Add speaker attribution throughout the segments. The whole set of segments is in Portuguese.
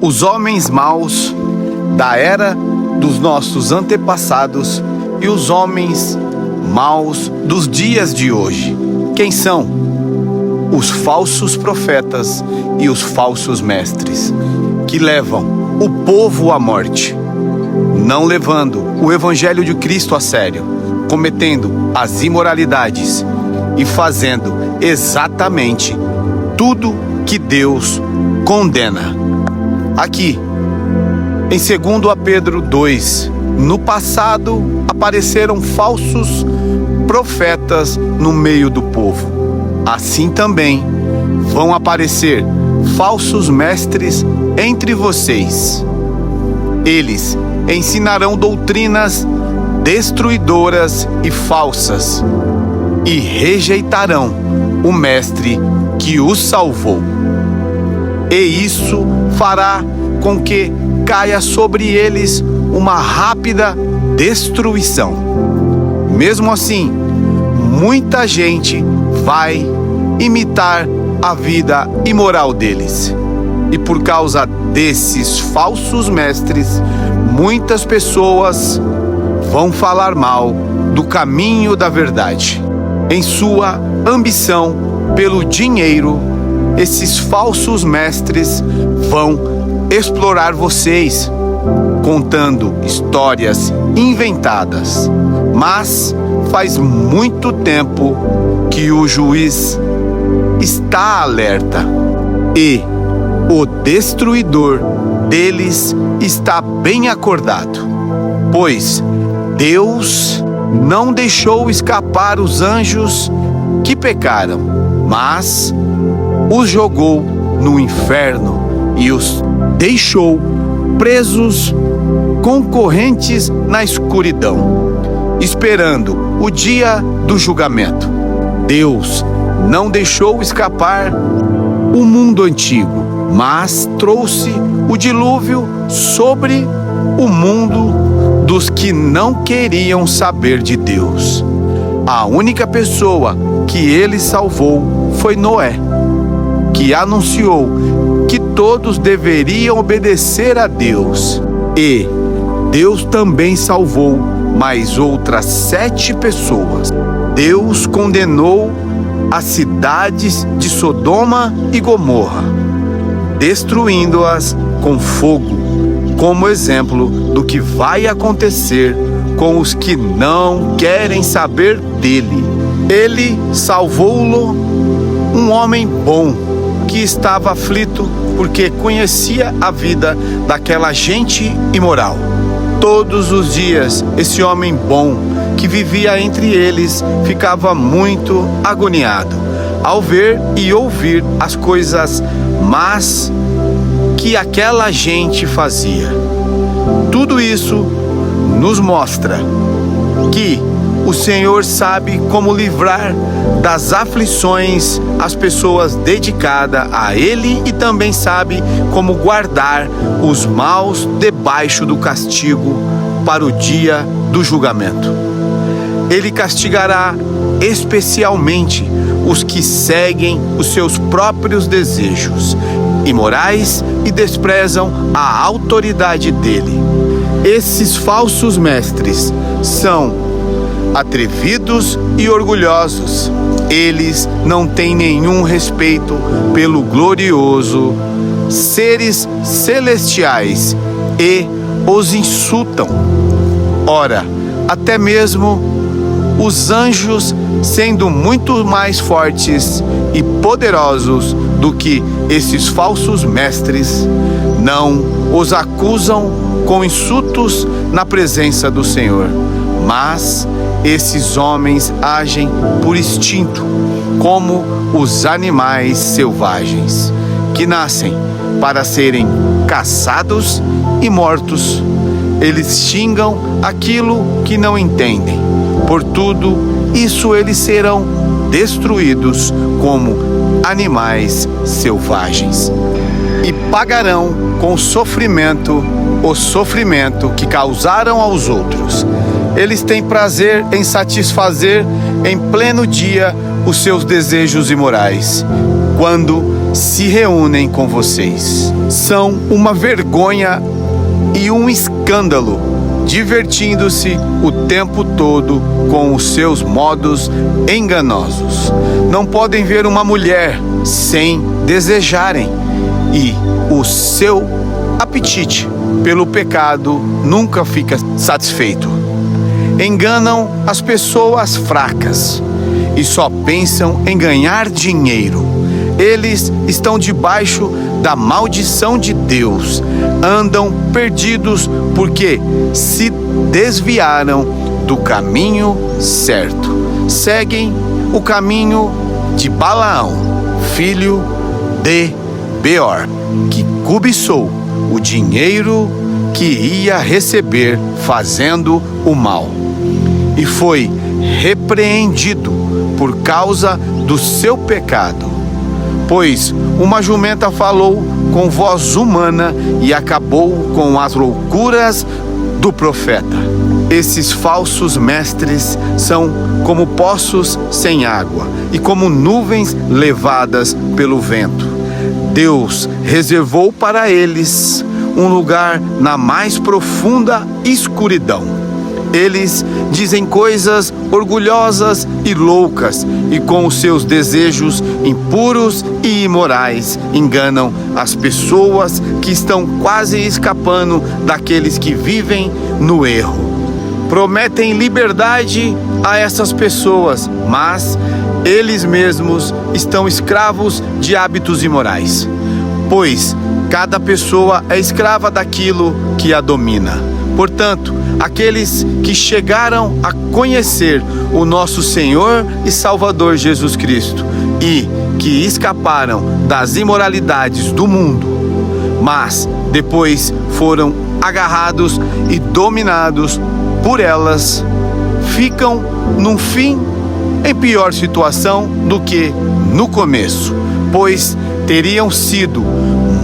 Speaker 1: os homens maus da era dos nossos antepassados e os homens maus dos dias de hoje. Quem são? Os falsos profetas e os falsos mestres, que levam o povo à morte, não levando o Evangelho de Cristo a sério, cometendo as imoralidades e fazendo exatamente tudo que Deus condena. Aqui, em 2 Pedro 2, no passado apareceram falsos profetas no meio do povo. Assim também vão aparecer falsos mestres entre vocês. Eles ensinarão doutrinas destruidoras e falsas e rejeitarão o Mestre que os salvou. E isso fará com que caia sobre eles uma rápida destruição. Mesmo assim, muita gente vai imitar a vida imoral deles. E por causa desses falsos mestres, muitas pessoas vão falar mal do caminho da verdade. Em sua ambição pelo dinheiro, esses falsos mestres vão explorar vocês, contando histórias inventadas. Mas faz muito tempo que o juiz está alerta e o destruidor deles está bem acordado, pois Deus não deixou escapar os anjos que pecaram, mas os jogou no inferno e os deixou presos com correntes na escuridão, esperando o dia do julgamento. Deus não deixou escapar o mundo antigo, mas trouxe o dilúvio sobre o mundo dos que não queriam saber de Deus. A única pessoa que ele salvou foi Noé, que anunciou que todos deveriam obedecer a Deus. E Deus também salvou mais outras 7 pessoas. Deus condenou as cidades de Sodoma e Gomorra, destruindo-as com fogo, como exemplo do que vai acontecer com os que não querem saber dele. Ele salvou-lo, um homem bom, que estava aflito porque conhecia a vida daquela gente imoral. Todos os dias, esse homem bom, que vivia entre eles, ficava muito agoniado ao ver e ouvir as coisas más que aquela gente fazia. Tudo isso nos mostra que o Senhor sabe como livrar das aflições as pessoas dedicadas a Ele e também sabe como guardar os maus debaixo do castigo para o dia do julgamento. Ele castigará especialmente os que seguem os seus próprios desejos imorais e desprezam a autoridade dele. Esses falsos mestres são atrevidos e orgulhosos. Eles não têm nenhum respeito pelo glorioso, seres celestiais, e os insultam. Ora, até mesmo os anjos, sendo muito mais fortes e poderosos do que esses falsos mestres, não os acusam com insultos na presença do Senhor. Mas esses homens agem por instinto, como os animais selvagens, que nascem para serem caçados e mortos. Eles xingam aquilo que não entendem. Por tudo isso eles serão destruídos como animais selvagens, e pagarão com sofrimento o sofrimento que causaram aos outros. Eles têm prazer em satisfazer em pleno dia os seus desejos imorais, quando se reúnem com vocês. São uma vergonha e um escândalo, divertindo-se o tempo todo com os seus modos enganosos. Não podem ver uma mulher sem desejarem, e o seu apetite pelo pecado nunca fica satisfeito. Enganam as pessoas fracas e só pensam em ganhar dinheiro. Eles estão debaixo da maldição de Deus. Andam perdidos porque se desviaram do caminho certo. Seguem o caminho de Balaão, filho de Beor, que cobiçou o dinheiro que ia receber fazendo o mal, e foi repreendido por causa do seu pecado. Pois uma jumenta falou com voz humana e acabou com as loucuras do profeta. Esses falsos mestres são como poços sem água e como nuvens levadas pelo vento. Deus reservou para eles um lugar na mais profunda escuridão. Eles dizem coisas orgulhosas e loucas, e com os seus desejos impuros e imorais enganam as pessoas que estão quase escapando daqueles que vivem no erro. Prometem liberdade a essas pessoas, mas eles mesmos estão escravos de hábitos imorais, pois cada pessoa é escrava daquilo que a domina. Portanto, aqueles que chegaram a conhecer o nosso Senhor e Salvador Jesus Cristo e que escaparam das imoralidades do mundo, mas depois foram agarrados e dominados por elas, ficam no fim em pior situação do que no começo, pois teriam sido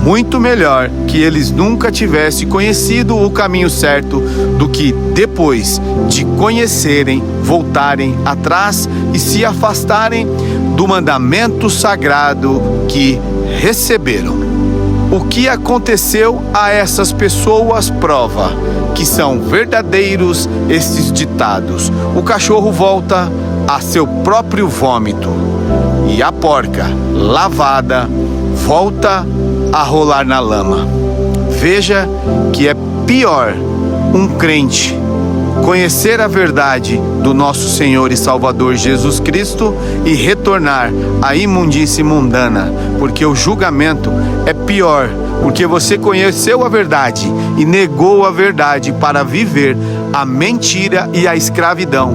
Speaker 1: muito melhor que eles nunca tivessem conhecido o caminho certo do que depois de conhecerem, voltarem atrás e se afastarem do mandamento sagrado que receberam. O que aconteceu a essas pessoas prova que são verdadeiros esses ditados. O cachorro volta a seu próprio vômito, e a porca lavada volta a rolar na lama. Veja que é pior um crente conhecer a verdade do nosso Senhor e Salvador Jesus Cristo e retornar à imundície mundana, porque o julgamento é pior, porque você conheceu a verdade e negou a verdade para viver a mentira e a escravidão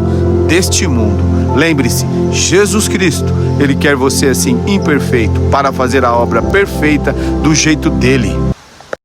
Speaker 1: deste mundo. Lembre-se, Jesus Cristo, Ele quer você assim imperfeito para fazer a obra perfeita do jeito dele.